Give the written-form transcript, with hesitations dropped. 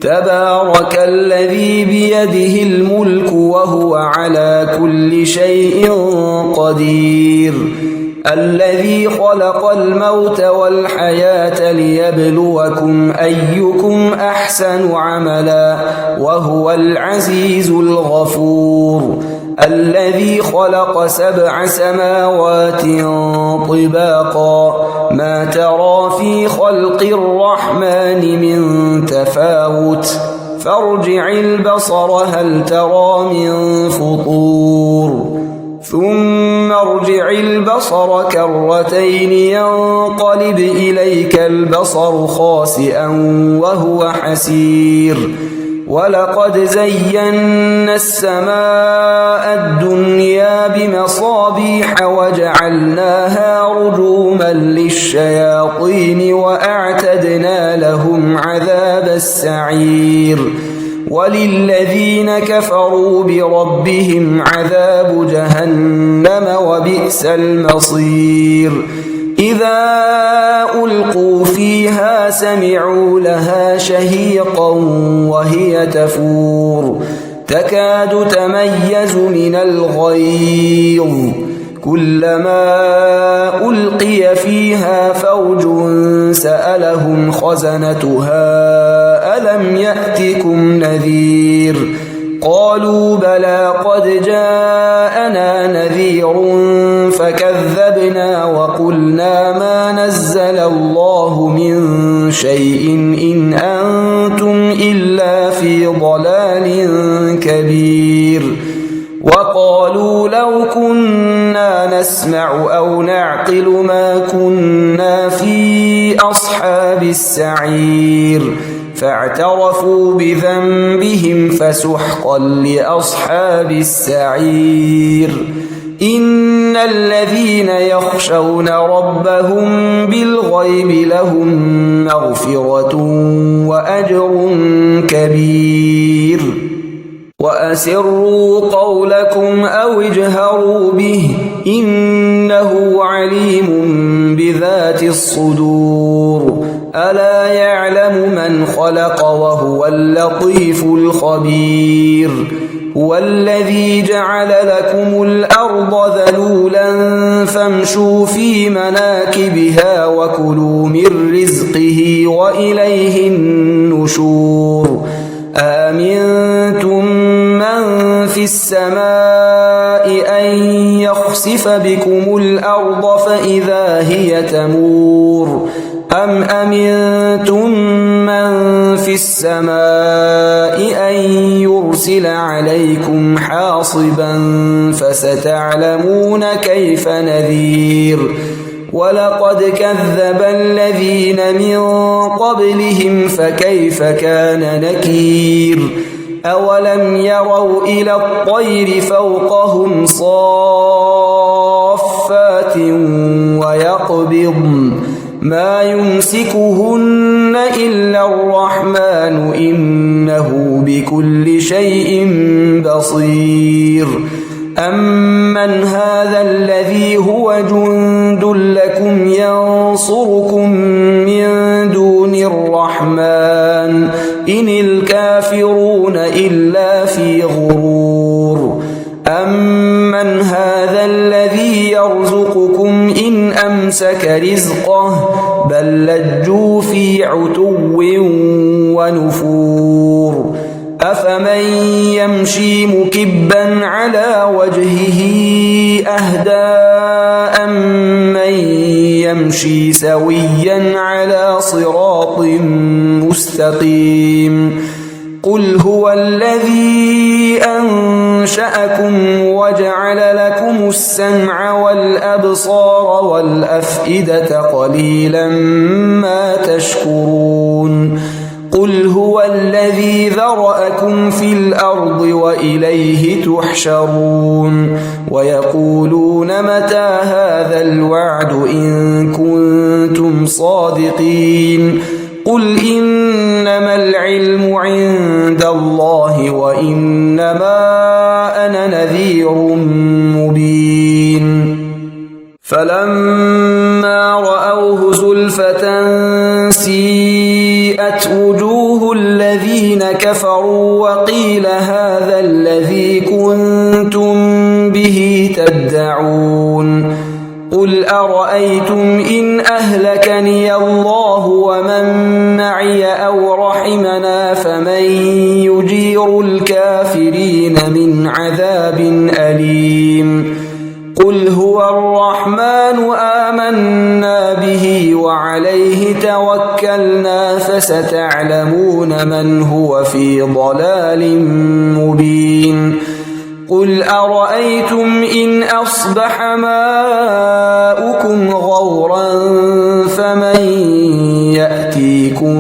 تبارك الذي بيده الملك وهو على كل شيء قدير الذي خلق الموت والحياة ليبلوكم أيكم أحسن عملا وهو العزيز الغفور الذي خلق 7 سماوات طباقا ما ترى في خلق الرحمن من تفاوت فارجع البصر هل ترى من فطور ثم ارجع البصر كرتين ينقلب إليك البصر خاسئا وهو حسير ولقد زينا السماء الدنيا بمصابيح وجعلناها رجوما للشياطين وأعتدنا لهم عذاب السعير وللذين كفروا بربهم عذاب جهنم وبئس المصير إذا ألقوا فيها سمعوا لها شهيقا وهي تفور تكاد تميز من الغيظ كلما ألقي فيها فوج سألهم خزنتها ألم يأتكم نذير قالوا بلى قد جاءنا نذير فكذبنا وقلنا ما نزل الله من شيء إن أنتم إلا في ضلال كبير وقالوا لو كنا نسمع أو نعقل ما كنا في أصحاب السعير فاعترفوا بذنبهم فسحقا لأصحاب السعير إن الذين يخشون ربهم بالغيب لهم مغفرة وأجر كبير وأسروا قولكم أو اجهروا به إنه عليم بذات الصدور ألا يعلم من خلق وهو اللطيف الخبير هو الذي جعل لكم الأرض ذلولا فامشوا في مناكبها وكلوا من رزقه وإليه النشور آمنتم من في السماء أن يخسف بكم الأرض فإذا هي تمور أم أمنتم من في السماء أن يرسل عليكم حاصبا فستعلمون كيف نذير ولقد كذب الذين من قبلهم فكيف كان نكير أولم يروا إلى الطير فوقهم صافات ويقبضن ما يمسكهن إلا الرحمن إنه بكل شيء بصير أمن هذا الذي هو جند لكم ينصركم من دون الرحمن إن الكافرون إلا في غرور أمن هذا الذي يرزقكم إن أمسك رزقه بل لجوا في عتو ونفور أفمن يمشي مكبا على وجهه أهدى أمن يمشي سويا على صراط مستقيم قل هو الذي أنشأكم وجعل لكم السمع والأبصار والأفئدة قليلا ما تشكرون قل هو الذي ذرأكم في الأرض وإليه تحشرون ويقولون متى هذا الوعد إن كنتم صادقين قل إنما العلم عند الله وإنما أنا نذير مبين فلما رأوه زلفة سيئت وجوه الذين الذين كفروا وقيل هذا الذي كنتم به تدعون قل أرأيتم إن أهلكني الله ومن معي أو رحمنا فمن يجير الكافرين من عذاب أليم قل هو الرحمن آمنا به وعليه توكلنا فستعلمون من هو في ضلال مبين قل أرأيتم إن أصبح ماؤكم غورا فمن يأتيكم